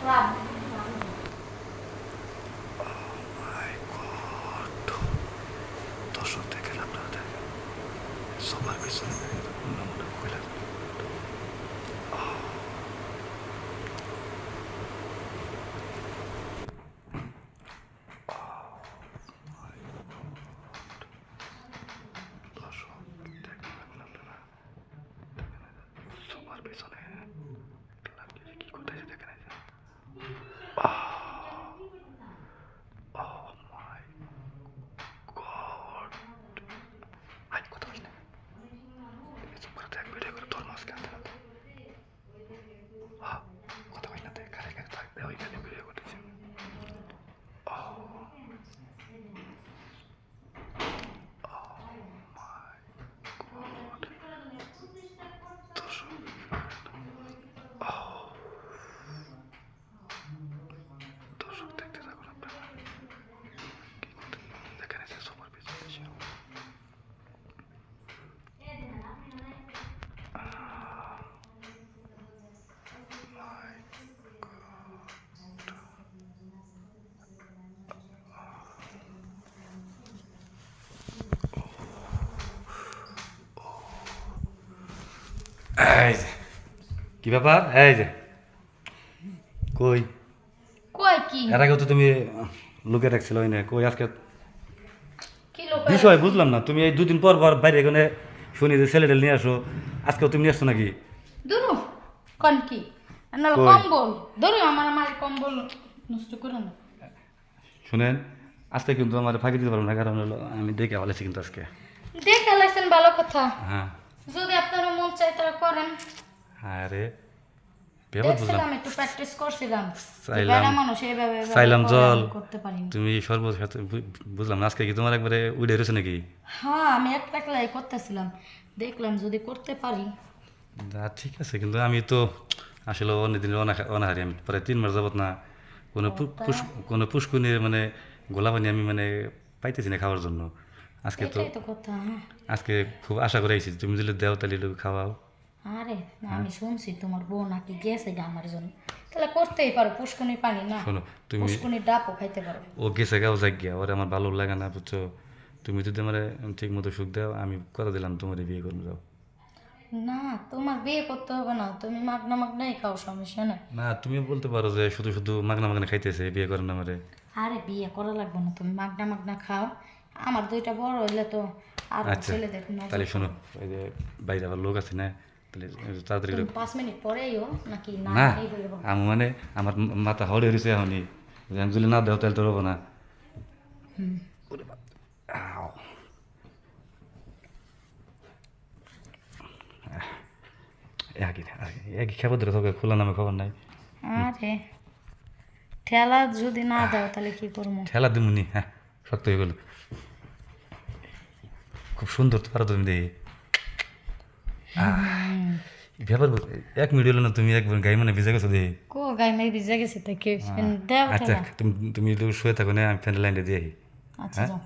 রাত দর্শক দেখেন আপনারা দেখেন সবার পিছনে মনে খুলে দর্শক দেখেন আপনারা সবার পিছনে কি করতেছে দেখেন আজ কথা বলি না ভিডিও করে তোর মাছ খেলতে কথা বলি না দেখ কারে কারে থাকবে ওইখানে ভিডিও করতেছি দর্শক দেখতে থাকুন আপনারা কি করতে দেখেন সবার পিছনে এই যে কি ব্যাপার এই যে কই কই কি এর আগেও তো তুমি লুকে রাখছিল ওই না কই আজকে কি লোক বিষয় বুঝলাম না তুমি এই দুদিন পর পর বাইরে এখানে শুনি যে ছেলেটা নিয়ে আসো আজকেও তুমি নিয়ে আসছো নাকি দুরু কোন কি নালে কই? কম্বল ধরো আমার কম্বল নষ্ট করো না শুনেন আজকে কিন্তু আমার ফাঁকি দিতে পারবো না কারণ হলো আমি দেখে ভালো কিন্তু আজকে দেখে লাইছেন ভালো কথা হ্যাঁ যদি আপনার মন চাই তারা করেন হ্যাঁ রে ব্যাপার বুঝলাম দেখছিলাম একটু প্র্যাকটিস করছিলাম চাইলাম- বেড়া মানুষ এইভাবে এইভাবে চাইলাম করে জল। আমি করতে পারি না। তুমি সর্বসাথে বুঝলাম না আজকে কি তোমার একবারে উড়ে রয়েছে নাকি হ্যাঁ আমি একটা একলাই করতেছিলাম দেখলাম যদি করতে পারি ঠিক আছে কিন্তু আমি তো আসলে অনেকদিন অনাহারি আমি প্রায় 3 মাস যাবত না কোনো পুষ্কুনির মানে গোলা পানি আমি মানে পাইতেছি না খাওয়ার জন্য আজকে তো এটাই তো কথা হ্যাঁ আজকে খুব আশা করে আইছি তুমি যদি দেও তাহলে একটু খাওয়াও আরে না, আমি শুনছি তোমার বউ নাকি গেছে গা আমার জন্য তাহলে করতেই পারো পুষ্কুনি পানি না শোনো তুমি পুষ্কুনির ডাবও খাইতে পারো ও গেছে গাও যাক গিয়া ওরে আমার ভালো লাগে না বুঝছো তুমি যদি আমার ঠিক মতো সুখ দাও আমি কথা দিলাম তোমার বিয়ে করবো যাও না তোমার বিয়ে করতে হবে না তুমি মাগনা মাগনাই খাও সমস্যা না না তুমি বলতে পারো যে শুধু শুধু মাগনা মাগনা খাইতেছে বিয়ে করেন না আমারে আরে বিয়ে করা লাগবে না তুমি মাগনা মাগনা খাও আমার দুইটা বড় হইলে তো আর আচ্ছা ছেলেদের নজর তাহলে শোনো ওই যে বাইরে আবার লোক আছে না তাহলে তাড়াতাড়ি তুমি 5 মিনিট পরেইও নাকি না না এই বলবো আমি মানে আমার মাথা হড়ে হয়েছে এখনই আমি যদি না দেও তাহলে তো রবো না ওরে বাপ। আও। একই খাবার ধরে তোকে খোলা নামে খবর নাই আরে ঠেলা যদি না দাও তাহলে কি করবো ঠেলা দিমুনি হ্যাঁ শক্ত হয়ে গেল খুব সুন্দর তো পারো তুমি দেখি ব্যাপার 1 মিনিট হলো না তুমি একবার গাই মানে ভিজে গেছো দেখি কো গাই মাই ভিজে গেছে থেকে দেও আচ্ছা ঠেলা তুমি তুমি শুয়ে থাকো না আমি ফ্যান লাইনটা দিয়ে আচ্ছা যাও